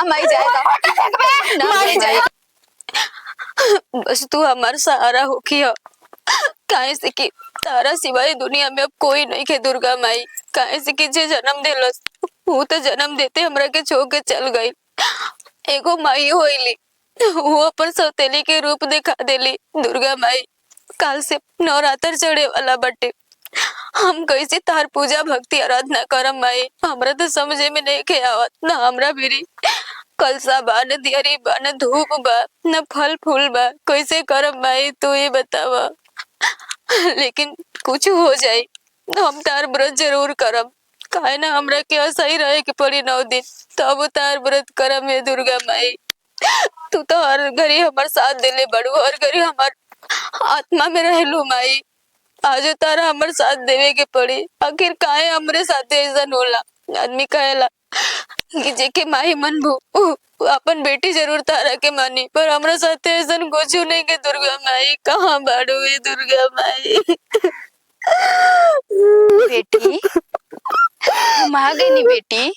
ना माई जाएगा ना माई जाए। बस तू हमारा सहारा होखी हो। काहे से कि तारा सिवाय दुनिया में अब कोई नहीं के दुर्गा माई। काहे से कि जे जन्म देलस वो तो जन्म देते हमरा के छोड़ के चल गई। एगो माई होइली वो अपन सौतेली के रूप दिखा देली। दुर्गा माई काल से नवरात्र चढ़े वाला बटे, हम कैसे तार पूजा भक्ति आराधना करम माई। हमरा तो समझे में नहीं के आवत। ना हमरा भी कलसा बा, न दियरी बा, न धूप बा, न फल फूल बा। कैसे करम माई तू ये बतावा। लेकिन कुछ हो जाए हम तार व्रत जरूर करम। काहे ना हमरा के सही रहे के पड़ी 9 दिन तब तार व्रत करम। हे दुर्गा माई तू तो हर घड़ी हमार साथ देले बड़ू, हर घड़ी हमार आत्मा में रहलू माई। आज तारा हमार साथ देवे के पड़ी। आखिर काहे हमरे साथ ऐसा होला। आदमी कहेला कि जेके माही मन भू अपन बेटी जरूर तारा के मानी, पर हमरा साथ ऐसा कुछ नहीं के दुर्गा माई। कहाँ बाड़ू ये दुर्गा माई। बेटी हम आ गई नी बेटी।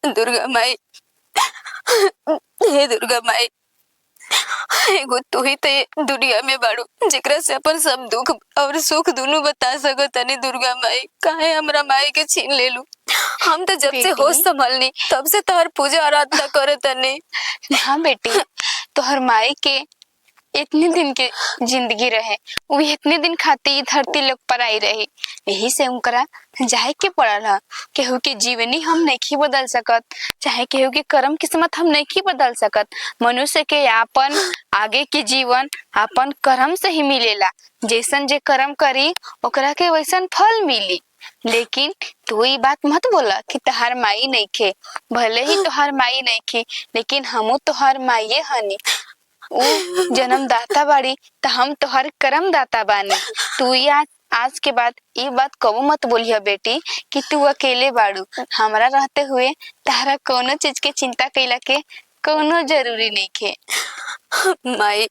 दुर्गा माई हे दुर्गा माई एगो तू ही तो दुनिया में बाड़ू जेकरा से अपन सब दुख और सुख दोनों बता सको तनी। दुर्गा माई काहे हमरा माई के छीन लेलू। हम तो जब से होश संभलनी तब से तोहर पूजा आराधना करे तनी। हाँ बेटी तोहर माई के इतने दिन के जिंदगी रहे, वो इतने दिन खाती धरती लोग पर आई रही। यही से उनकरा जाए के पड़ल है। केहू के जीवनी हम नहीं बदल सकत, चाहे केहू के कर्म किस्मत हम नहीं बदल सकत। मनुष्य के आपन आगे के जीवन आपन कर्म से ही मिलेला। जैसन जे कर्म करी ओकरा के वैसन फल मिली। लेकिन तू ये बात मत बोला कि तोहार माई नहीं खे। भले ही तोहार माई नहीं खे लेकिन हमू तोहार माई हनी। जन्मदाता बाड़ी तो हम तोहर कर्म दाता बानी। तू याद आज के बाद ये बात कबो मत बोलिया बेटी कि तू अकेले बाड़ू। हमरा रहते हुए तारा कोनो चीज के चिंता कैला के कोनो जरूरी नहीं खे। माई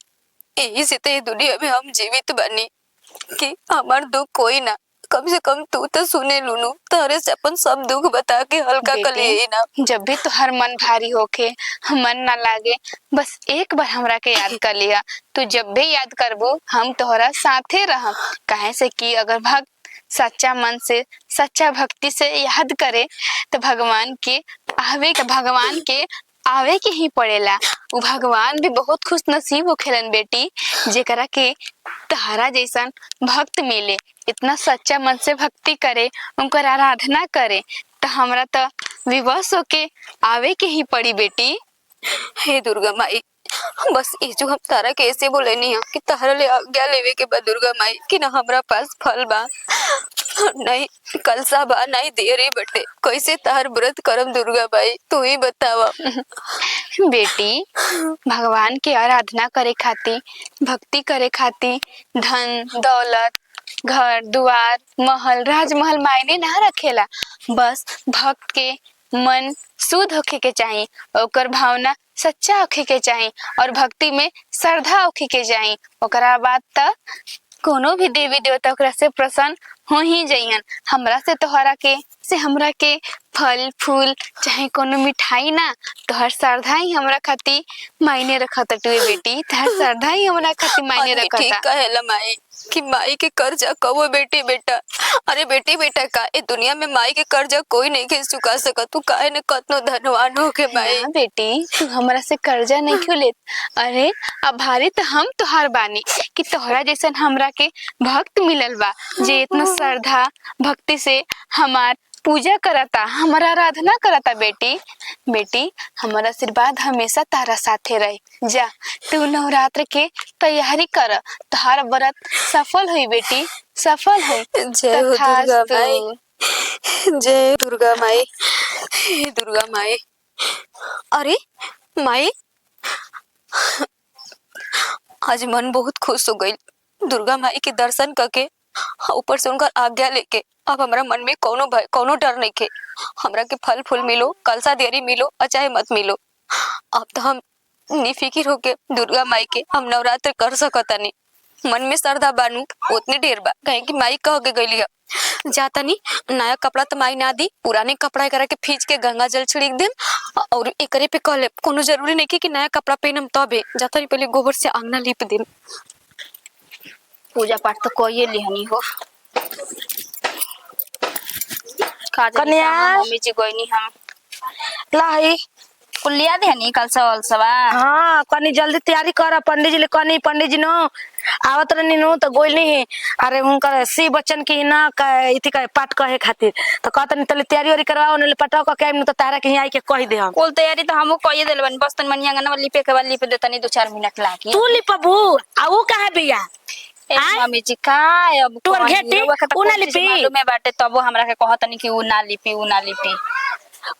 यही से तो दुनिया में हम जीवित बनी कि हमार दुख कोई ना, कम से कम तू तो सुने लूनू। तारे से अपन सब दुख बता के हल्का कर लिए ना। जब भी तुहार मन भारी होके मन ना लागे बस एक बार हमरा के याद कर लिया। तू जब भी याद करबो हम तोहरा साथे रहम। काहे से कि अगर भक्त सच्चा मन से सच्चा भक्ति से याद करे तो भगवान के आवे के ही पड़ेला। वो भगवान भी बहुत खुश नसीब होखेलन बेटी जेकरा के तहरा जैसन भक्त मिले। इतना सच्चा मन से भक्ति करे उनकर आराधना करे तो हमरा तो विवश होके आवे के ही पड़ी बेटी। हे दुर्गा माई बस ये जो हम तारा कैसे बोले नहीं कि तारा ले आज्ञा लेवे के बाद दुर्गा माई कि ना हमरा पास फल बा नहीं कलसा बा नहीं देरी बटे। कैसे तार व्रत करम दुर्गा माई तू ही बतावा। बेटी भगवान के आराधना करे खातिर भक्ति करे खातिर धन दौलत घर दुआर महल राजमहल मायने ना रखेला। बस भक्त के मन शुद्ध होखे के चाहिए, ओकर भावना सच्चा होखे के चाहिए और भक्ति में श्रद्धा होखे के चाहिए। ओकरा बाद तक कोनो भी देवी देवता ओकरा से प्रसन्न हो ही जाइयन। हमरा के फल फूल चाहे कोनो मिठाई ना तोहर श्रद्धा ही हमरा खातिर मायने रखता। टुए बेटी तोहर श्रद्धा ही हमरा खातिर मायने रखता। ठीक कहेला माई कि माई के कर्जा कबो बेटी बेटा। अरे बेटी बेटा का ए दुनिया में माई के कर्जा कोई नहीं के चुका सकत। तू काहे न कतनो धनवान हो के माई। हाँ बेटी तू हमरा से कर्जा नहीं क्यों लेत। अरे आभारी तो हम तोहार बानी कि तोहरा जैसन हमरा के भक्त मिलल बा जे इतना श्रद्धा भक्ति से हमार पूजा करता हमारा आराधना करता। बेटी हमारा आशीर्वाद हमेशा तारा साथे रहे। जा तू नवरात्र के तैयारी कर, तोहार व्रत सफल हुई बेटी सफल हुई। जय हो दुर्गा माई जय दुर्गा माई हे दुर्गा माई। अरे माई आज मन बहुत खुश हो गई दुर्गा माई के दर्शन करके। ऊपर से उनका आज्ञा लेके अब हमारा मन में कोनो भय कोनो डर नहीं के। हमरा के फल फूल मिलो कलसा देरी मिलो और चाहे मत मिलो अब तो हम निफिकिर होके दुर्गा माई के हम नवरात्र कर सकतानी। मन में श्रद्धा बानू उतने ढेर बा कहीं कि माई कह के गईली जाता नहीं नया कपड़ा तो माई ना दी पुराने कपड़ा करा के फींच के गंगा जल छिड़क देम और एकरे पे कहले कोनो जरूरी नहीं कि नया कपड़ा पहनम तबे जाता नहीं पहले गोबर से अंगना लीप देम। पूजा पाठ तो कोई लिहनी हो कन्या मम्मी जी गोइनी हम लाई कुलिया देहनी कल सवाल सवा। हाँ कनी जल्दी तैयारी कर पंडित जी ले कनी पंडित जी नो आवत रहनी नो तो गोइली अरे उनका सी बच्चन की ना इति का पाठ कहे खातिर तो कहतनी तले तैयारी ओरी करवाओ ने पटाव का केम तो तारा के ही आई के कह दे हम कुल तैयारी तो हमहू कइए देल बन बस तन मनिया अंगना लिपे के बाद लिपे देतनी 2-4 मिनट लागी। तू लिपबू आ ऊ कहां बिया मम्मी जी का अब तोर घेटी उ ना लिपी मालूम है बाटे तबो हमरा के कहतनी कि उ ना लिपी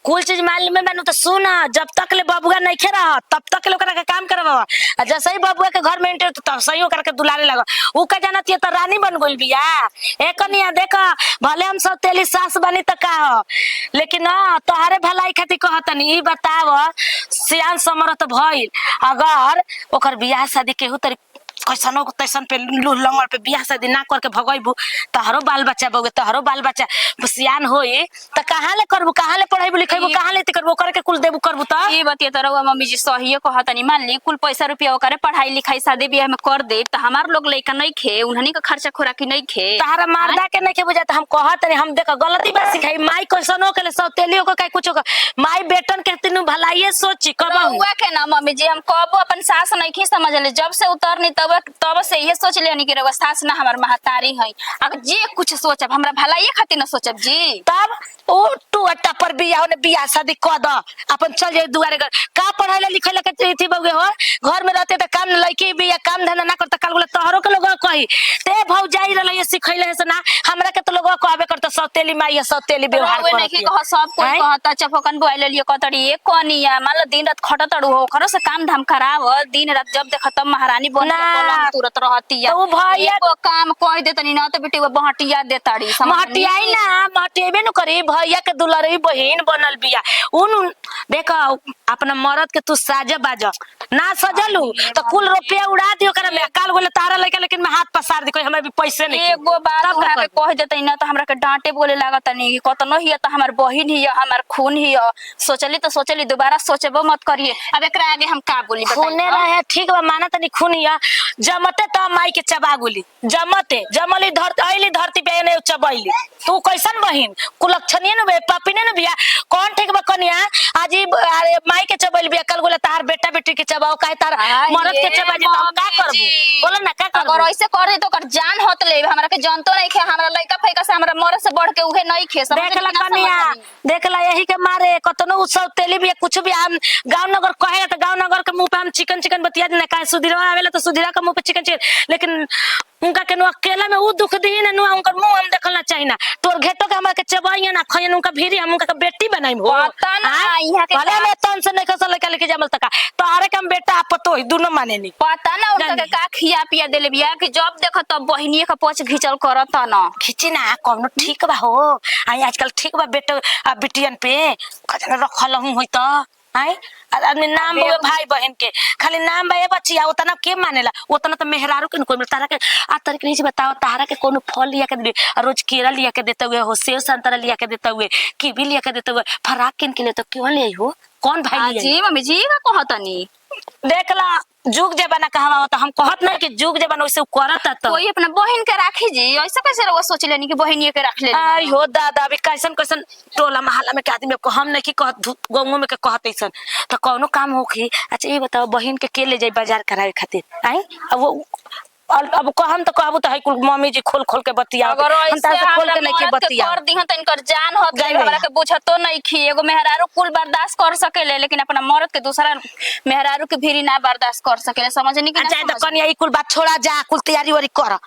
कुल चीज मालूम में बनू तो सुन जब तक ले बबुआ नहीं खे रहा तब तक ले ओकरा के काम करवा जैसे ही बबुआ के घर में एंटर तो सही ओकरा के दुलारे लगा ऊ का जानत ये तो रानी बन गइल बिया ए कनिया देख भले हम सब तेली सास बनी त का हो लेकिन ना तोहरे भलाई खातिर कहतनी ई बताव सियान समरत भइल अगर ओकर बियाह शादी केहू तरी कैसनो तैसन पे लंगड़ पे बियाह शादी ना करके भगइबू तहरो बाल बच्चा बगे तहरो बाल बच्चा सियान होई त कहां ले करबू कहां ले पढ़ाइबू लिखाइबू कहां ले करबू करे के कुल देबू करबू त ई बतिया तरवा मम्मी जी सही कहतनी मान ली कुल पैसा रुपया ओकरे पढ़ाई लिखाई शादी बियाह में कर दे त हमार लोग लइका नहीं खे उन्हनी का खर्चा खोराकी नहीं खे तारा मारदा के नहीं के बुझात हम कहत हम देख गलती बात सिखाई माई कैसनो के ले सब तेलियो को काई कुछो का माई बेटन के तीनू भलाइए सोची कबहू हुआ के ना मम्मी जी हम कबो अपन सास नहीं खी समझले जब से उतरनी तब से ये सोच लेनी कि रउआ सास ना हमार महतारी है अगर जे कुछ सोचब हमरा भलाई खातिर ना सोचब जी तब ओ टू अट्टा पर बियाह ने बियाह शादी क द अपन चल जाए दुआरे घर का पढ़ाइला लिखैला के थी बगे हो घर में रहते त काम लइकी बिया काम धंधा ना करता काल बोला तोहरो के लोग कही ते भौ जाई रहले ये सिखैले है ना हमरा के तो लोग कहबे करता सौतेली माई है सौतेली व्यवहार करत नहीं कह सब कोई कहता चपकन बोइले लिए कतड़ी एक कोनिया मान लो दिन रात खटतड़ू हो खरो से काम धाम कराव दिन रात जब देख तब महारानी बन के पलंग तुरत रहती है तो भैया एको काम कह देतनी ना तो बेटी वो बहटिया देताड़ी महटियाई ना महटियाबे न करी भैया के दुलारी बहिन बनल बिया उन देखा अपना मरद के तू साजा बाजा ना सजलू तो कुल रुपया उड़ा दियो करे में काल बोले तारा लइका लेकिन मैं हाथ पसार दी कोई हमें भी पैसे नहीं एगो बात हमरा के कह देतई ना तो हमरा के डांटे बोले लागत नहीं कतनो हिय त हमर बहिन हिय हमर खून हिय सोचली दोबारा सोचबो मत करिए अब एकरा आगे हम का बोली खूने रहे ठीक बा माना तनी खून हिय जमते त माई के चबा गुली जमली धरती पे ने चबैली तू कैसन बहिन कुलक्षणीय न बे पापिने न बिया कौन ठीक बा कनिया आज अरे माई के चबैल बिया कल बोले तार बेटा बेटी के चबाओ काहे तार मरद के चबा जे हम का करबू बोलो ना का करबू अगर ऐसे कर दे तो कर जान होत ले हमरा के जानतो नहीं खे हमरा लइका फैका से हमरा मर से बढ़ के उहे नहीं खे देखला कनिया देखला यही के मारे कतनो उत्सव तेली भी कुछ भी हम गांव नगर कहे त गांव नगर के मुंह पे हम चिकन बतिया देना काहे सुधीरवा आवेला तो सुधीरा के मुंह पे चिकन लेकिन उनका के नो अकेला में उ दुख दी ना नो उनका मुंह हम देखलना चाहिए ना तोर घेटो के हमरा के चबाइया ना खयन उनका भीरी हम उनका बेटी बनाई हो पता ना इहा के भले में तन से नहीं खसल लेके जामल तका तोहरे के हम बेटा आपतो ही दोनों माने नहीं पता ना उनका के का खिया पिया देले बिया कि जब देखो तब बहिनी के पछ घिचल करत ना खिची ना कोनो ठीक बा हो आई आजकल ठीक बा बेटो बेटियन पे खजना रखल हूं होई त आई आदमी नाम बे भाई बहन के खाली नाम बे बचिया उतना के मानेला उतना तो मेहरारू के कोई तारा के आ तरीके नहीं बताओ तारा के कोनो फल लिया के दे रोज केरा लिया के देते हुए हो सेव संतरा लिया के देते हुए कीवी लिया के देते हुए फराक किन के लिए तो क्यों ले हो कौन भाई जी मम्मी जी का कहतनी देखला जुग जमाना कहवा होता हम कहत नहीं कि जुग जमाना वैसे करत त कोई अपना बहन के राखी जी ऐसा कैसे रहो सोच लेनी कि बहनिए के रख ले आई हो दादा अभी कैसन कैसन टोला मोहल्ला में के आदमी को हम नहीं कि कहत गांव में के कहत ऐसन तो कौनो काम होखी अच्छा ये बताओ बहन के ले जाई बाजार करावे खातिर आई अब वो अब कहम तो कहबू तो है कुल मम्मी जी खोल के बतिया अगर हम ऐसे तार खोल के नहीं के बतिया कर दिहन त इनकर जान होत गई हमरा के बुझतो नहीं खी एगो मेहरारू कुल बर्दाश्त कर सकेले लेकिन अपना मर्द के दूसरा मेहरारू के भीरी ना बर्दाश्त कर सकेले समझनी कि अच्छा तो कनिया ई कुल बात छोड़ा जा कुल तैयारी वारी कर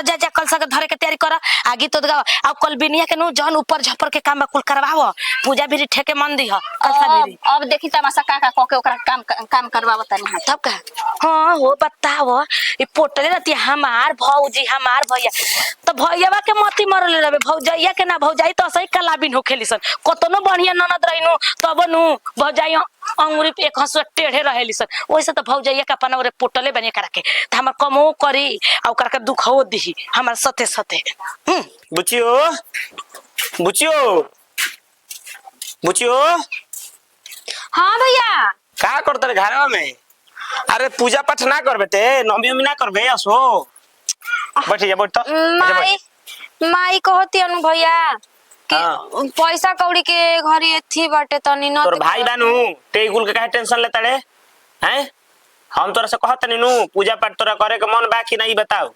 जा कल सके धरे के तैयारी कर आगे तो अब कल बिनिया के नु जन ऊपर झपर के काम कुल करवाओ पूजा भी ठेके मन दी ह अब देखी तमाशा का के ओकरा काम करवावत नहीं तब का हां हो बताओ ई पोटले रहती हमार भौजी हमार भैया, तो भैयावा के मती मरले रहे, भौजैया के ना, भौजाई तो सही कलाबिन होखेली सन, कतनो बढ़िया ननद रहिनु तब नु भौजाई अंगुरी पे एक हंसुआ टेढ़े रहेली सन। वैसे तो भौजैया के अपन ओरे पोटले बने करा के त हमर कमो करी आ ओकर के दुखो दिही हमर सते सते। बुचियो बुचियो बुचियो हाँ भैया। का करते रे घरवा में? अरे पूजा पाठ ना कर बेटे, नमी उमी ना करबे असो। बैठ जा, बैठ तो माई माई कहती अनु भैया कि हाँ। पैसा कौड़ी के घरी थी बाटे तनी न तोर भाई बानू ते गुल के काहे टेंशन लेता रे हैं? हम तोरा से कहत नी नु पूजा पाठ तोरा करे के मन बा कि नहीं बताओ।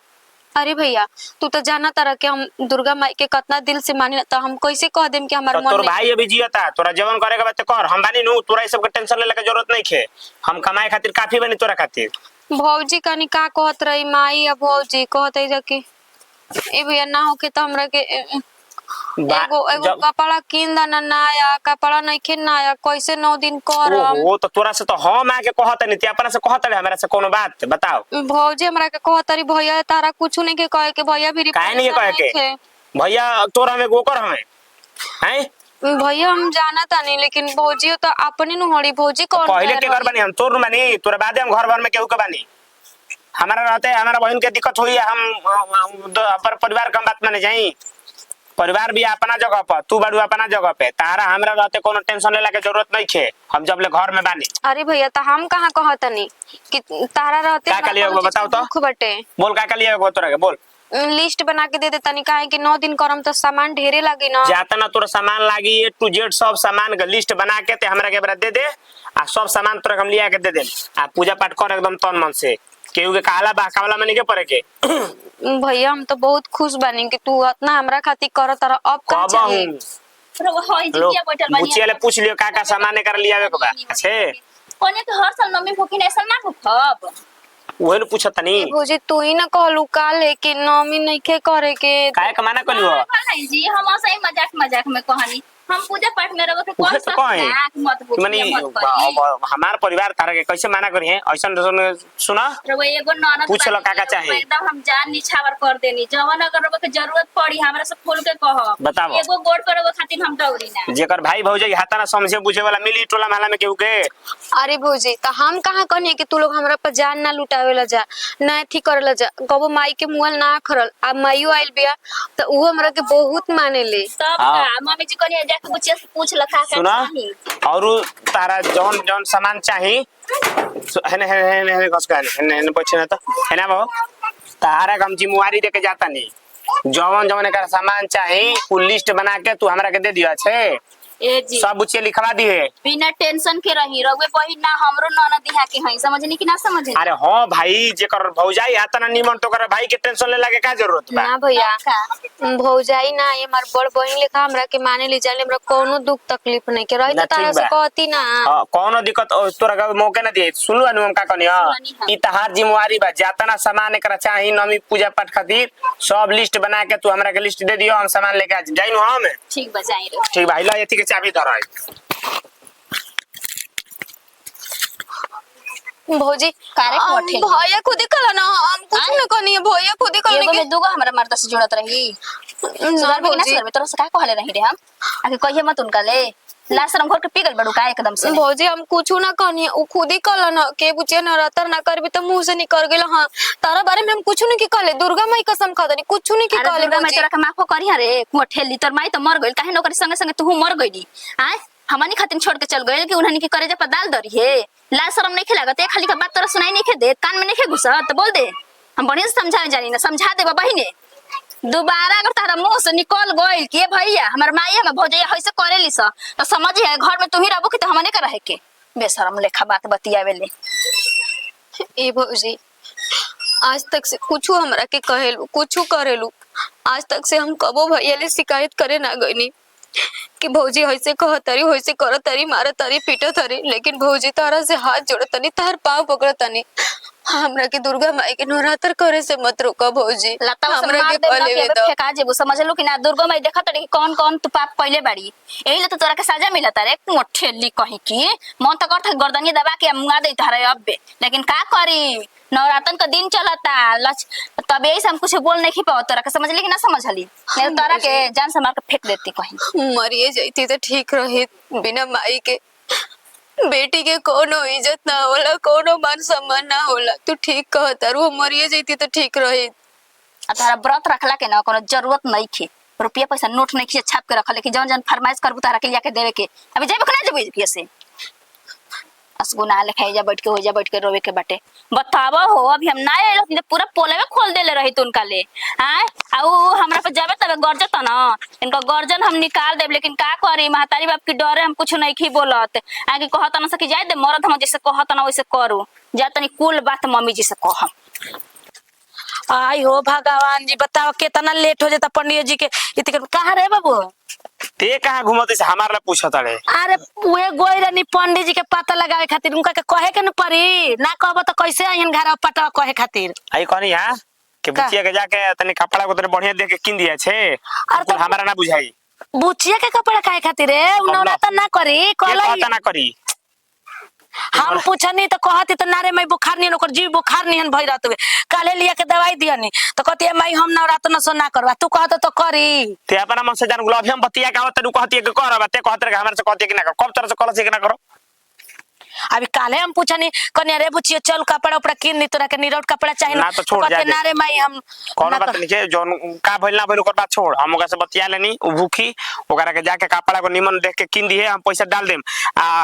अरे भैया तू तो जाना तारा के हम दुर्गा माई के कितना दिल से मानी, तो हम कैसे कह देम कि हमारा तो मन तोर नहीं। भाई अभी जियता, तोरा जवन करे के बात कर, हम बानी नु, तोरा ई सब के टेंशन लेले के जरूरत नहीं खे। हम कमाए खातिर काफी बनी तोरा खातिर। भौजी कनी का कहत रही माई या भौजी कहत है जाके ए भैया ना होके तो हमरा के एगो कपड़ा किन दाना नया कपड़ा नहीं के नया कैसे 9 दिन करम। ओ तो तोरा से तो हम आके कहत नहीं, ते अपना से कहत रे हमरा से कोनो बात बताओ। भौजी हमरा के कहत रही भैया तारा कुछ नहीं के कहे के भैया भी काहे नहीं कहे के? भैया तोरा में गोकर हमें हैं भैया हम जाना तानी, लेकिन भौजी तो अपने नु हड़ी भौजी कौन पहले के घर बनी हम तोर नु बनी, तोरा बादे हम घर भर में केहू के बनी। हमारा रहते हमारा बहन के दिक्कत हुई, हम अपन परिवार का बात माने जाई। परिवार भी अपना जगह पर, तू बड़ू अपना जगह पे, तारा हमरा रहते कोनो टेंशन लेला के जरूरत नहीं खे। हम जब ले घर में बानी। अरे भैया तो हम कहाँ कहतनी कि तारा रहते का लिया बताओ तो? दुख बटे बोल का लिया तोरा के बोल। लिस्ट बना के दे दे तनी, काहे कि 9 दिन करम तो सामान ढेरे लगी ना। जाता ना तोरा सामान लागी A to Z सब सामान का लिस्ट बना के ते हमरा के बरा दे दे आ सब सामान तोरा हम लिया के दे दे आ पूजा पाठ कर एकदम तन मन से। केहू के कहला बहकावला में नहीं के पड़े के। भैया हम तो बहुत खुश बानी कि तू इतना हमरा खातिर कर तारा। अब का कब चाहिए? बुचिया ले पूछ लियो का सामान कर लिया के बा। अच्छे कोने के हर साल नमी भूखी ऐसा ना भूखब। ओहे न पूछत नहीं भौजी तू ही ना कहलू काल है कि नमी नहीं के करे के। काहे कमाना कलियो? नहीं जी हम ऐसे ही मजाक मजाक में कहानी हम पूजा पाठ में रहो के कौन उहे सा तो कहे मत कि मनी पूछिए मत करिए। हमार परिवार तारा के कैसे माना करी है ऐसा सुना रहो एगो ननद पूछ लो बानी, का चाहे। एकदम हम जान निछावर कर देनी जवन अगर रहो के जरूरत पड़ी हमरा से खोल के कहो। बताओ। एगो गोड़ पर रहो खातिर हम दौड़ी ना। जेकर भाई भौजाई हाथा ना समझे बुझे वाला मिली टोला महला में केहू के। अरे भौजी तो हम कहाँ कहनी कि तू लोग हमरा पर जान ना लुटावेला जा ना थी करेला जा। कबो माई के मुहल ना खरल अब माईयो आइल बिया तो वो हमरा के बहुत माने ले। तब का मम्मी जी कहनी जाके बुचिया से पूछ लखा के सुना और तारा जौन जौन सामान चाही हेने हेने हेने घस का हेने हेने पूछे ना तो हेना बो तारा हम जिम्मेवारी दे के जाता नहीं। जौन जौन का सामान चाही वो लिस्ट बना के तू हमरा के दे दिया छे। ए जी सब बुचिया लिखवा दी है। बिना टेंशन के रही रहुए बहिन ना हमरो ननद यहाँ के हई समझनी कि ना समझनी। अरे हाँ भाई जेकर भौजाई हाथा ना निमन तो कर भाई के टेंशन ले लगे का जरूरत बा। ना भैया भौजाई ना ये हमार बड़ बहन लेखा हमरा के माने ले जाले। हमरा कोनो दुख तकलीफ नहीं के रही ना तो तारा ठीक से बा। कहती ना। हां कोनो दिक्कत तोरा का मौके ना दिए। सुन लो हम का कहनी हां ई तहार जिम्मेवारी बा। जाता ना सामान एकरा चाही नमी पूजा पाठ खातिर सब लिस्ट बना के तू हमरा के लिस्ट दे दियो हम सामान लेके आ जाई नु हम। ठीक बजाई रे ठीक भाई ला एथी के चाबी धर आई। भौजी कारे कोठे भैया खुद ही कला ना हम कुछ ना कहनी है। भैया खुद ही एगो करने में दूगो हमरा मर्द से जुड़त रही सुधर में ना सुधर में तोरा से का कहले रही रे हम आके कहिए मत उनका ले लास्ट हम घर के पिघल बड़ू का एकदम से। भौजी हम कुछ ना कहनी है। उ खुद ही कला ना के बुचिया ना रतर ना करबी तो मुंह से निकल गेल। हां तारा बारे में हम कुछ नहीं की कहले। दुर्गा माई कसम खा दनी कुछ नहीं की अरे कहले। दुर्गा माई तोरा के माफो करी रे कोठेली तोर माई तो मर गइल काहे नौकरी संगे संगे तू मर गइली आ हमनी खातिर छोड़ के चल गइल कि उन्हनी के करेजा पर दाल दरी है। लाज शरम नहीं लागत खाली का बात तोरा सुनाई नहीं खे दे कान में नहीं खे घुसत तो बोल दे हम बढ़िया से समझावे जानी ना समझा दे बहिने। दोबारा अगर तारा मुंह से निकल गइल कि भैया हमर माई हम भौजैया ऐसे करेली स तो समझिए घर में तू ही रहबो कि तो हमने का रहे के बेशरम लेखा बात बतियावे ले। ए भौजी आज तक से कुछ हमरा के कहेलू कुछ करेलू आज तक से हम कबो भैया ले शिकायत करे ना गईनी कि भौजी ऐसे कहतरी वैसे करतरी मारतरी पीटतरी। लेकिन भौजी तारा से हाथ जोड़तनी तार पाव पकड़तनी हमरा के दुर्गा माई के नवरात्र करे से मत रोका भौजी। लता उसे हमरा मार के दे कह ना लेवे के दो। फेंका जेबू समझ लो कि ना दुर्गा माई देखा तड़ी कौन कौन तू पाप पहले बाड़ी यही ले तो तोरा के सजा मिलता रे मोठेली कहीं की मन तो करता गर्दनी दबा के मुआ दे तारे अबे लेकिन का करी नवरात्रन का दिन चलता तब यही से हम कुछ बोल नहीं पाओ तोरा के समझ ली कि ना समझली नहीं तो तोरा के जान से मार के फेंक देती कहीं मरिए जाती तो ठीक रही। बिना माई के बेटी के कोनो इज्जत ना होला, कोनो मान सम्मान ना होला। तू ठीक कहता रू, मरिए जाती तो ठीक रही। आ तारा व्रत रखला के ना कोनो जरूरत नहीं खे रुपया पैसा नोट नहीं खींचे छाप के रखल लेकिन जौन जौन फरमाइश करबू तारा के लिया के देवे के अभी जेबे कि ना जेबे से असगुना लिखाई जा बैठ के हो जा बैठ के रोवे के बाटे बतावा हो। अभी हम ना आइल तो पूरा पोलवे खोल देले रही तो उनका ले हां आ उ हमरा पे जाबे तबे गर्जत ना इनका गर्जन हम निकाल देब लेकिन का करी महतारी बाप की डरे हम कुछ नहीं खी बोलत आगे कहत ना सकी जाए दे मरद हम जैसे कहत ना वैसे करू जा तनी कुल बात मम्मी जी से कहम। आई हो भगवान जी बताओ कितना लेट हो जाता पंडित जी के इतने कहाँ रहे बाबू ते कहाँ घूमत से हमारा पूछत अरे अरे वे गोई रहनी पंडित जी के पता लगावे खातिर उनका के कहे के न पड़ी ना कहबो तो कैसे आइन घर पता कहे खातिर आई कहनी हां के का? बुचिया के जाके तनी कपड़ा को तने बढ़िया देख के किन दिया छे तो हमारा ना बुझाई बुचिया के कपड़ा काहे खातिर रे उनौना तो ना करी ये कहला कहता ना करी हम पूछनी तो कहती तो नारे मैं बुखार नहीं ओकर जीव बुखार नहीं भई रहत काले लिया के दवाई दियनी तो कहती मैं हम नवरात्र न सोना करवा तू कहत तो करी ते अपना मन से जान गुलाब हम बतिया का तू कहती के कर ते कहत हमरा से कहती कि ना कर कब तरह से कल से कि ना करो अभी काले हम पूछनी कन्या रे बुचिया चल कपड़ा उपड़ा किन दी तोरा के निरौट कपड़ा चाहिए ना तो छोड़ जा दे। नारे मैं हम कौन ना बात कर- नहीं के जोन का भइल ना भइल ओकर बात छोड़ हम ओकरा से बतिया लेनी उ भूखी ओकरा के जाके कपड़ा को निमन देख के किन दिए हम पैसा डाल देम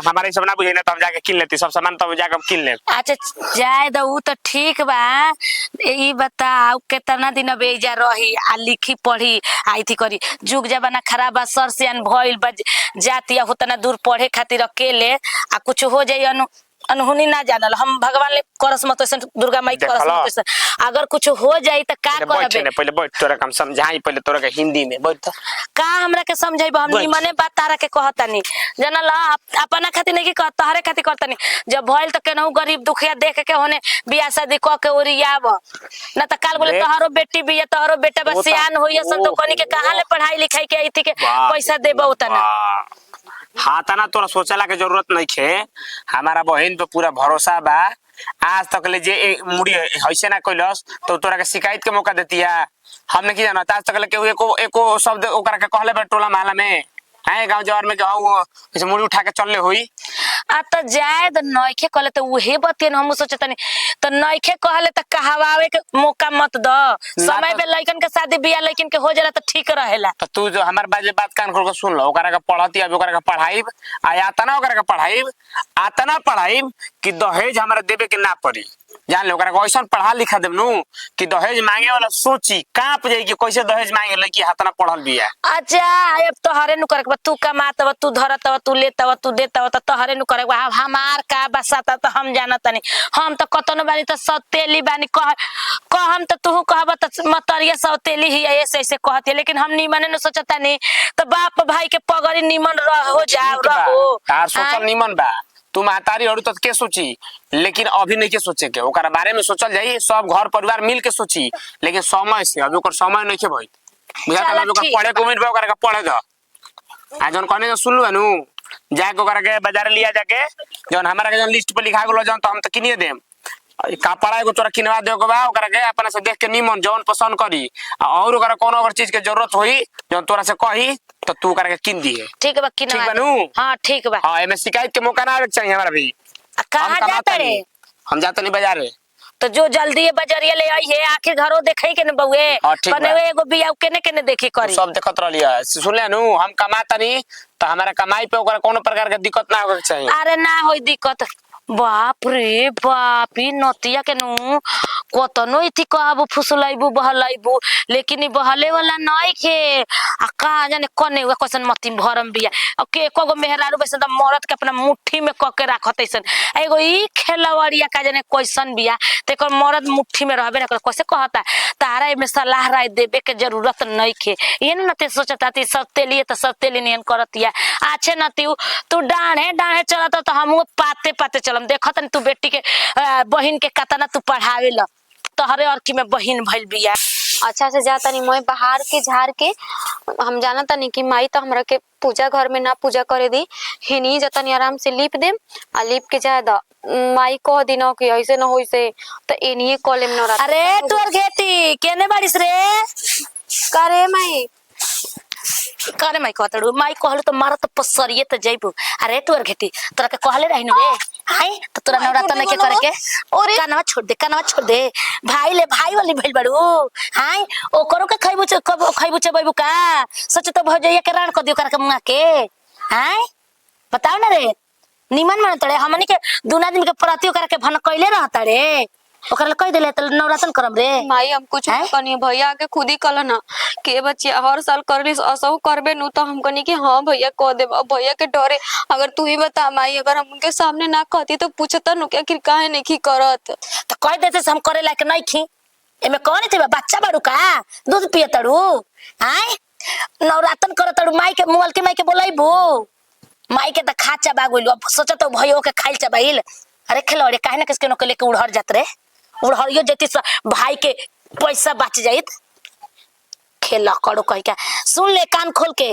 हमारे सब ना बुझे ना तो हम जाके किन लेती सब सामान तब जाके हम किन लेम। अच्छा जाए दो उ तो ठीक बा ई बताओ कितना दिन बेजा रही आ लिखी पढ़ी आई थी करी जुग जमाना खराब बा सर सियान भइल बा जाती होतना दूर पढ़े खातिर अकेले आ कुछ हो जाई अनहोनी ना जानल हम भगवान ले करस मत ऐसन दुर्गा माई करस मत ऐसन अगर कुछ हो जाई त का करबे पहले बैठ तोरा हम समझाई पहले तोरा के हिंदी में बैठ का हमरा के समझाइब हम बैठ। निमने बात तारा के कहतानी जानल अपना खातिर नहीं कहत तहरे खातिर कहतानी जब भइल त केनहु गरीब दुखिया देख के होने बियाह शादी क के ओरियाब ना त काल बोले देख। तोहरो बेटी बिया तोहरो बेटा वो बस त- सियान होई सन तो कनी के कहां ले पढ़ाई लिखाई के आई थी के पैसा देबो उतना हाँ तना तोरा सोचला के जरूरत नहीं खे हमारा बहन पे पूरा भरोसा बा आज तक ले जे मुड़ी ऐसे ना कैलस तो तोरा के शिकायत के मौका देती है हमने की जाना आज तक ले के एको एको शब्द ओकरा के कहले बा टोला महला में है गांव जवार में कहू ऐसे मुड़ी उठा के चलले होई आ त जाए त नइखे कहले त उहे बतियन हम सोचतनी त नइखे कहले त कहवावे के मौका मत द समय पे लइकन के शादी बियाह लइकन के हो जाला त ठीक रहेला तो तू जो हमार बाजे बात कान खोल के सुन लो ओकरा के पढ़ती अब ओकरा के पढ़ाईब आतना ओकरा के पढ़ाईब आतना पढ़ाईब कि दहेज हमरा देवे के ना पड़ी जान ले ओकरा के ऐसा पढ़ा लिखा देब नु कि दहेज मांगे वाला सोची कांप जाई कि कैसे दहेज मांगे लड़की हाथ ना पढ़ल बिया। अच्छा अब तोहरे नु करे तू कमातव तू धरतव तू लेतव तू देतव त तोहरे नु करे हमार का बसाता त हम जानतनी हम त कतनो बानी त सतेली बानी कहम त तू कहब त मतरिया सतेली ही ऐसे ऐसे कहती लेकिन हम निमने न सोचतानी त बाप भाई के पगड़ी निमन हो जाओ रहो तार सोचल निमन बा तू महतारी और तक के सोची लेकिन अभी नहीं के सोचे के ओकरा बारे में सोचल जाई सब घर परिवार मिल के सोची लेकिन समय से अभी ओकर समय नहीं के भई बुझा चला ओकर ठीक। पढ़े के उम्मीद बा ओकरा के पढ़े द आ जौन कहने जो सुन लो नु जाके ओकरा के बाजार लिया जाके जौन हमरा के जौन लिस्ट पे लिखा गेलो जौन तो हम त किनिए देम कपड़ा एगो तोरा किनवा देओ के बा ओकरा के अपना से देख के निमन जौन पसंद करी और ओकरा कोनो अगर चीज के जरूरत होई जौन तोरा से कही तो तू ओकरा के किन दिए ठीक बा ठीक किनवा बा नु हां ठीक बा हां एमे शिकायत के मौका ना आवे के चाहिए हमरा भी कहां जाता रे हम जाते नहीं बाजारे तो जो जल्दी बजरिया ले आई है आखिर घरो देखई के न बउए हाँ, ठीक बा। कने एगो बिया केने केने देखी करी सब देखत रहलिया सुन ले नु हम कमाता नहीं तो हमारा कमाई पे ओकरा कोनो प्रकार के दिक्कत ना होवे के चाहिए। अरे ना होई दिक्कत बाप रे बाप ई नतिया के नु कतनो इति कहबो फुसलाइबू बहलाइबू लेकिन ई बहले वाला नहीं के आ का जाने कने हुआ कैसन मती भरम बिया अब के एको मेहरारू बैसन त मरद के अपना मुट्ठी में क के राखत ऐसन एगो ई खेलवड़िया का जाने कैसन बिया तेकर मरद मुट्ठी में रहबे ना करे कैसे कहता तारा में सलाह राय देबे के जरूरत नहीं के ये न ते सोचता ती सब तेलिए त सब तेली नियन करतिया आछे न तू डाढ़े डाढ़े चलत त हम पाते पाते चलम देखत तू बेटी के बहिन के कतना तू पढ़ावे ल तोहरे और की में बहिन भइल बिया। अच्छा से जा तनी मैं बाहर के झाड़ के हम जाना तनी कि माई तो हमरा के पूजा घर में ना पूजा करे दी हिनी जतनी आराम से लीप देम आ लीप के जा द माई कह दिनो कि ऐसे न होइसे तो एनिए कॉलेम न रहा। अरे तोर घेती केने बारिश रे करे माई करे माई कहतड़ू माई कहलू तो मारा तो पसरिए तो जइबू। अरे तोर घेती तोरा के कहले रही रे हाय तो तोरा नवरात्र में के करे के ओरे कानवा छोड़ दे भाई ले भाई वाली भइल बड़ू हाय ओकरो के खइबू कब खइबू चबइबू का सच तो भौजैया के रान क दियो कर के मुंगा के हाय बताओ ना रे निमन मन तड़े हमनी के दूना दिन के प्रति ओकरा के भन कइले रहता रे ओकरा कह देले त नवरात्र करम रे। माई हम कुछ कनी भैया के खुद ही कल ना के बच्चिया हर साल करलिस असौ करबे नु तो हम कनी कि हां भैया कह देब। अब भैया के डरे अगर तू ही बता माई अगर हम उनके सामने ना कहती तो पूछता नु कि काहे नहीं की करत तो कह देते से हम करे लायक नहीं खी एमे कौन थे बच्चा बाड़ू का दूध पिए तड़ू आय नवरात्र कर तड़ू माई के मोबाइल के माई के बोलाइबू माई के त खाचा बागुल अब सोचा तो भयो के खाइल चबाइल। अरे खिलौड़े काहे ना किसके नौके लेके उड़हर जात रे उड़हरियो जती भाई के पैसा बच जाइत खेला करो कह के सुन ले कान खोल के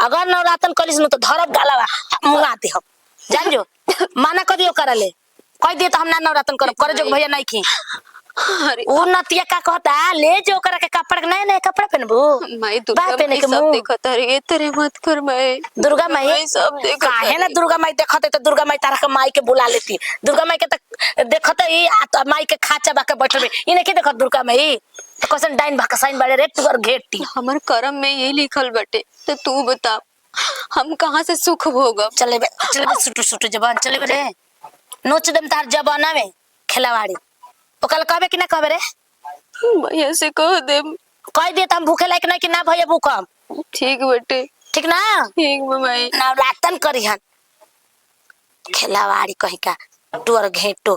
अगर नवरात्र करिस न तो धरब गालावा मुंगा दे हम जान जो माना कर दियो कर ले कह दिए तो हम ना नवरात्र करब करे जो भैया नहीं खी। अरे उ नतिया का कहता ले जो ओकरा के कपड़ा नए कपड़ा पहनबू माई दुर्गा पहने माई के सब मुंह देखत रे तेरे मत कर माई दुर्गा माई सब देखत काहे ना दुर्गा माई देखत तो दुर्गा माई तारा के माई के बुला लेती दुर्गा माई के त देखत ही माई के खाचा बाके बैठल बे इने के देखत दुर्गा माई तो कैसन डाइन भाका साइन बाड़े रे तू और घेटी हमर कर्म में ये लिखल बटे तो तू बता हम कहाँ से सुख भोगब। चले बे सुटू जबान चले बे रे नोच दम तार जबाना में खिलावाड़ी ओकल कहबे कि ना कहबे रे भैया से कह दे कह दे त हम भूखे लायक नहीं कि ना भैया भूखम ठीक बटे ठीक ना ठीक बा माई नवरात्रन करिहन खिलावाड़ी कहीं का टूर घेटो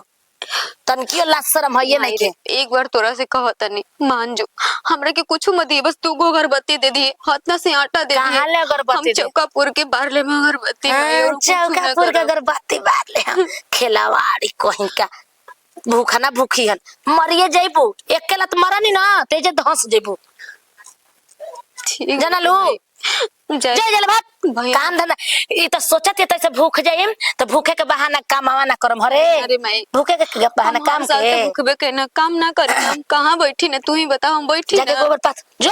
तनकियो लाशरम है नहीं के एक बार तोरा से कहतनी मान जो हमरा के कुछ मत दिए बस तू गो अगरबत्ती दे दी हाथ ना से आटा दे कहाँ ले अगरबत्ती दे? चौकापुर के बारले में अगरबत्ती माई, और कुछ ना चौकापुर का करब। अगरबत्ती बार ले हम खिलावाड़ी कहीं का भूखा ना भूखी हन मरिए जइबू अकेला तो मरनी ना तेजे धंस जइबू ठीक जना लो जय जय जल भात भैया। काम धंधा ई तो सोचत तैसे भूख जाइम तो भूखे के बहाना कमावा ना करम हरे अरे माई भूखे के बहाना काम के भूखबे के ना काम ना करे हम कहाँ बैठी ना तू ही बता हम बैठी जाके ना गोबर पात जो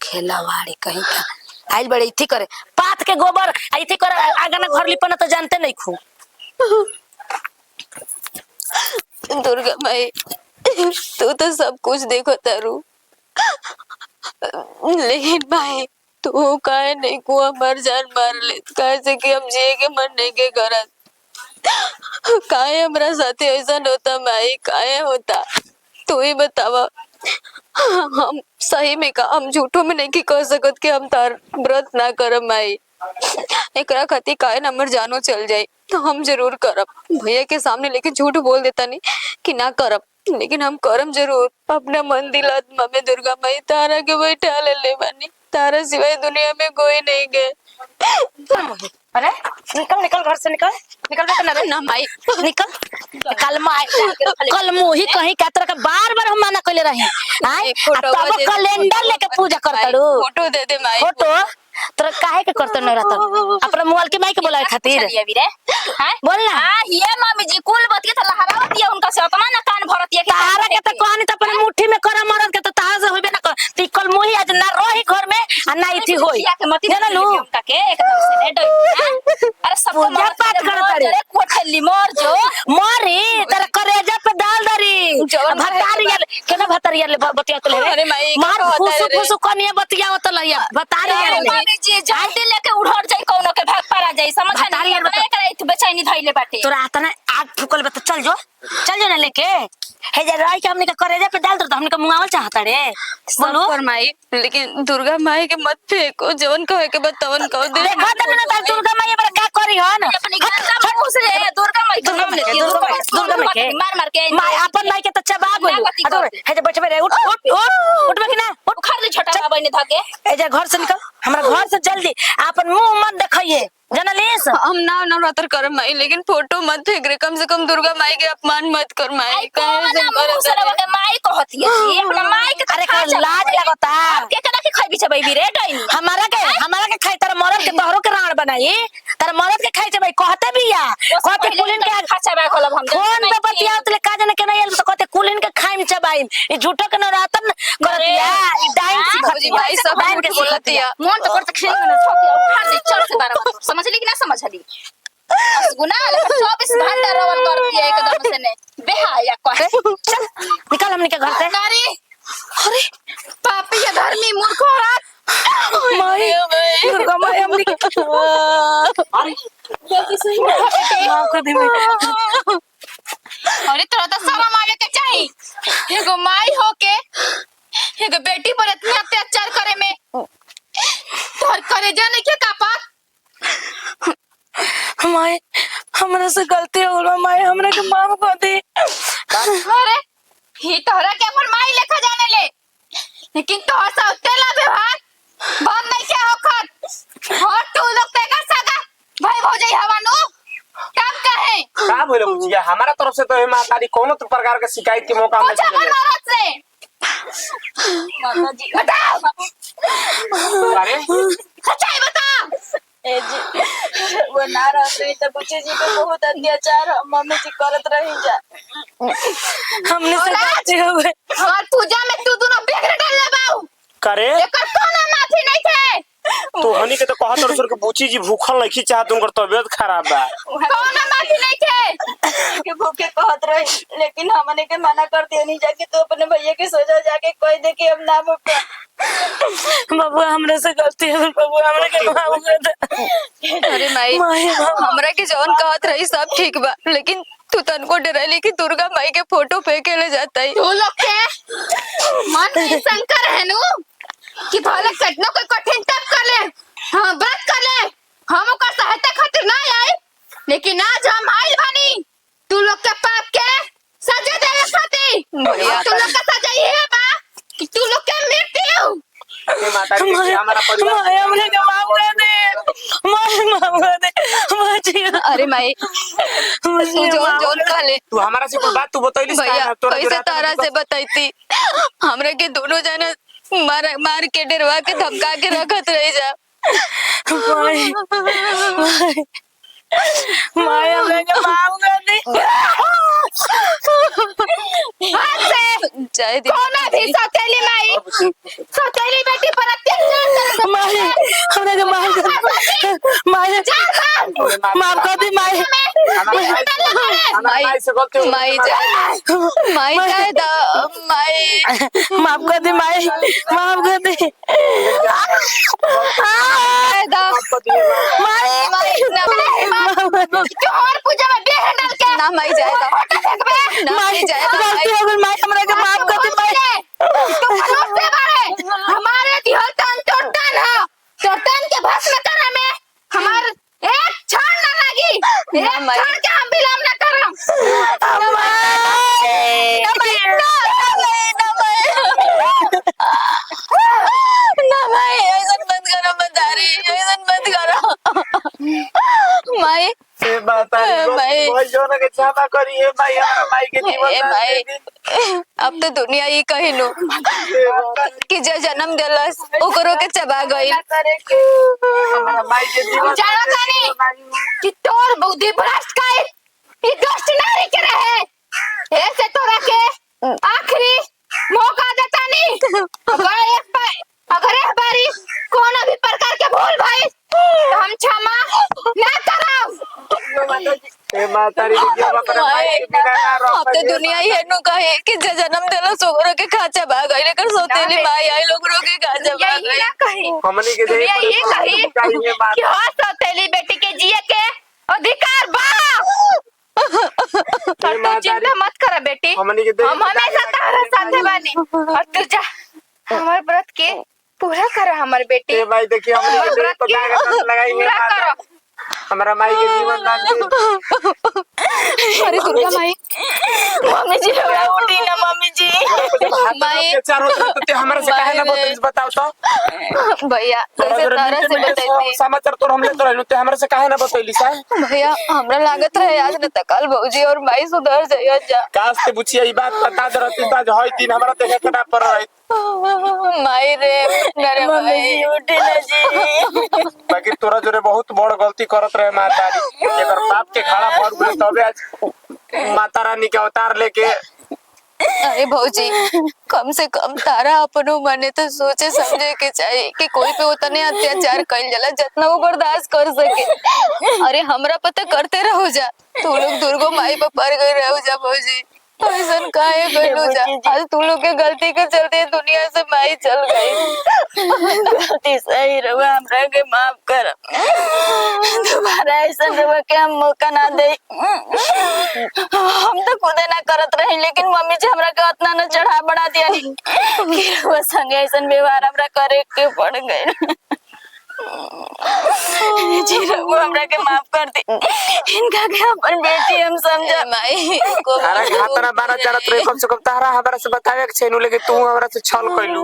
खिलावाड़ी कहीं का आइल बड़े इथी करे पात के गोबर इथी करे आगना घर लिपना तो जानते नहीं खू दुर्गा माई तू तो सब कुछ देखो तारू लेकिन भाई तू काहे नहीं को मर जान मार ले काहे से कि हम जिए के मन नहीं के करत काहे हमरा साथे ऐसा होता माई काहे होता तू ही बतावा हम सही में का हम झूठों में नहीं की कह सकत कि हम तार व्रत ना करब माई एकरा खातिर काहे न हमर जानो चल जाए तो हम जरूर करब भैया के सामने लेके झूठ बोल देता नहीं कि ना करब लेकिन हम करम जरूर अपना मन दिल आत्मा में दुर्गा माई तारा के बैठा ले बानी तारा सिवाय दुनिया में कोई नहीं गए। अरे निकल घर से निकल बे ना रे ना माई निकल कल मुही कहीं का तरह का बार हम मना कइले रही हां एक फोटो तब दे दे कैलेंडर लेके पूजा करतड़ू फोटो दे दे माई फोटो तोरा काहे के करत न रहत अपना मोबाइल के माई के बोलाए खातिर चलिए वीरे हां बोल ना हां ये मम्मी जी कुल बतिया त लहरावत दिया उनका से अपना ना कान भरत ये तारा के त कहनी त अपने मुट्ठी में कर मरद के त ताहा से होबे ना कर ती कल मुही आज ना रही घर में आ ना इथी होई के मती ना लू उनका के एकदम से ने डई अरे सब पूजा पाठ करत तारी। अरे कोठली मोर जो मरी तेरा करेजा पे डाल दरी जवन भतारिया केना भतारिया ले बतिया तो ले अरे माई, मार का कहता फुसु रे? फुसु कनिया बतिया तो लइया भतारिया ले मम्मी जी जल्दी लेके उड़र जाई कोनो के भाग पड़ा जाई समझ भतारी नहीं यार बता। एकरा इत बेचैनी धइले बाटे तोरा आता ना आग फुकल बत चल जो ना लेके हे जे राई के हमने का करेजा पे डाल दो तो हमने का मुंगावल चाहता रे सब बोलो पर माई लेकिन दुर्गा माई के मत फेंको जवन कहे के बतावन कहो दे देखा तने ना दुर्गा मैया पर का करी हन अपनी गंदा मुंह से दुर्गा माई दुर्गा माई के मार मार के माय अपन माई के त चबा गोलू अरे हे जे बचबे रे उठ बे कि ना उठ खर दे छोटा बाबा ने धके ए जे घर से निकल हमरा घर से जल्दी अपन मुंह मत देखइए जनलिस हम ना नवरात्र कर माई, लेकिन फोटो मत फेंक रे, कम से कम दुर्गा माई के अपमान मत कर माई। आई कौन ना मुंह से रवा के माई कहती है जी, अपना माई के अरे कर लाज लगता के कदा के खाई बिछे बेबी रे डईनी हमारा के खाई तार मरद के तोहरो के राण बनाई तार मरद के खाई भाई कहते भी या कहते कुलिन के खाचा बा खोलब हम फोन पे बतिया तले का जाने के नहीं तो कहते कुलिन के खाई में चबाई ई झूठो के नवरातन करतिया ई डाइन बाबूजी भाई सब डाइन के बोलतिया। मन तो करत खेल में ठोके उखाड़ दे चल से बारह समझ ली कि ना समझ ली गुना 24 घंटा रवल कर दिया एकदम से ने बेहाया कहे चल निकल हमने के घर से नारी अरे पापी ये धर्मी मूर्ख औरत माई दुर्गा माई हमने के जल्दी सही बेटी मां को दी अरे तोरा तो शर्म आवे के चाहिए एगो माई होके एगो बेटी पर इतना अत्याचार करे में तोर करे जाने के कापा माई हमरा से गलती हो गई माई हमरा के माफ कर दी अरे ही तोहरा के अपन माई लेखा जाने ले लेकिन तोहर से तेला व्यवहार बंद नहीं क्या होखत और तू लोग तेगा सगा भाई भौजाई हवानो तब कहे का भइल बुझिया हमारा तरफ से तो हे मातारी कोनो तो प्रकार के शिकायत के मौका पूछा नहीं अपन औरत से माता जी बताओ मिले अरे सच्चाई बता ए जी वो ना रहते तो बुच्ची जी पे बहुत अत्याचार मम्मी जी करत रही जा। हमने से गलती हो गई और पूजा में तू दोनों बेगड़ डाल ले बाऊ करे एकर कोनो माफी नहीं थे तो हनी के तो कहत और के बूची जी भूखल नहीं चाहत उनकर तबीयत खराब बा कोनो माफी नहीं थे के भूखे कहत रही, लेकिन हमने के मना कर दिया नहीं जाके तो अपने भैया के सोचा जाके कोई दे के हम ना भूखा। बाबू हमरा से गलती हो बाबू हमरा के माफ कर दे अरे माई हमरा के जौन कहत रही सब ठीक बा, लेकिन तू तनको डरली कि दुर्गा माई के फोटो फेंके ले जाता ही। तू लोग के मन में शंकर है नु कि भले कटनो कोई कठिन तप कर ले हां व्रत कर ले हम ओकर सहायता खातिर ना आए, लेकिन आज हम आइल बानी तू लोग के पाप के सजा देवे खातिर। बढ़िया। तू लोग का सजा ये बा कि तू लोग के मृत्यु हे मातारी देखिए हमारा परिवार माई हमने के माफ कर दे माई माफ कर दे माई अरे माई तू जौन जौन कहले तू हमारा से कोई बात तू बतैली भैया कैसे तारा से बताईती, हमरा के दोनों जना मार के डरवा के धमका के रखत रही जा। माई माई हमने के माफ कर दे हाथ से जय दी कोना भी सौतेली माई सौतेली बेटी पर अत्याचार कर माई हमने के माफ कर माई माफ कर दे माई माई से गलती हो माई जाए दा माई माफ कर दे माई माफ कर दे जाए दा माई तू और पूजा में बेहंडल के ना माई जाए दा ना माई जाए दा गलती हो गई माई हमरा के माफ कर दे माई तू भरोसे बारे हमारे दिहल तन टोटन है टोटन के भस्म करे में हमार एक क्षण ना लगी एक क्षण के हम विलंब ना करम ना माई ऐसा मत करो मदारी, ऐसा मत करो माई। से मातारी माई। भाई जो ना के क्षमा करी हे भाई हमारा माई के जीवन ए दान माई दे दी। अब तो दुनिया ही कहिनु हे भगवान, कि जो जन्म देलस ओकरो के चबा गई। हमारा माई के जीवन जानो तानी कि तोर बुद्धि भ्रष्ट काई ई दुष्ट नारी के रहे ऐसे तोरा के आखिरी मौका देता नहीं अगर एक बारी कोनो भी प्रकार के भूल भाई तो हम क्षमा ना करब। हे मातारी देखिए हम अपना माई के बिना ना रह अब तो दुनिया ही हेनु कहे कि जो जन्म देलस ओकरो के खाचा बा गई, लेकिन सोतेली माई आई लोगरो के खाचा बा यही गई। ना कही हमनी के दुनिया ये कही चाहिए कि हो सौतेली बेटी के जिए के अधिकार बा। और तू चिंता मत कर बेटी, हमनी के हम हमेशा तारा साथे बानी और तू जा हमारे व्रत के पूरा कर हमारे बेटी। हे भाई देखिए हमनी हमारे के व्रत तो के जाके लगाई है पूरा करो। हमारा माई के जीवन दान दे अरे दुर्गा माई मम्मी जी रवा उठी ना मम्मी जी। माई चार होता तो ते हमारे से काहे ना बतइस बताओ तो। भैया कैसे तारा से बताई समाचार तो हम लेते रहनु ते हमारे से काहे ना बतइली सा। भैया हमरा लागत रहे आज न तकल भौजी और माई सुधर जाइए जा। काश ते बुचिया ई बात बता दे रहती तो आज होई दिन हमारा देखे के ना पर रही। माई रे नरे मम्मी माई जी उठी ना जी। बाकी तोरा जोरे बहुत बड़ गलती करत रहे मातारी एकर बाप के खड़ा पड़ गए तबे आज माता रानी के अवतार लेके। अरे भौजी कम से कम तारा अपनो मने तो सोचे समझे के चाहिए कि कोई पे उतने अत्याचार कइल जाला जितना वो बर्दाश्त कर सके। अरे हमरा पता करते रहो जा तू लोग दुर्गो माई पे पड़ गए रहो जा भौजी ऐसन काहे कइलो जा। आज तू लोग के गलती के चलते दुनिया से माई चल गई। गलती सही रवा हमरा के माफ कर। दोबारा ऐसा रवा के हम मौका ना दे। हम तो खुदे ना करत रही लेकिन मम्मी जी हमरा के उतना न चढ़ा बढ़ा दिया कि रवा संगे ऐसा व्यवहार हमरा करे के पड़ गए। जी रवा हमरा के माफ कर दे। इनका के अपन बेटी हम समझा माई तारा के हाथ ना बारा जानत रहे कम से कम तारा हमरा से बतावे के छेनु लेकिन तू हमरा से छल कइलू।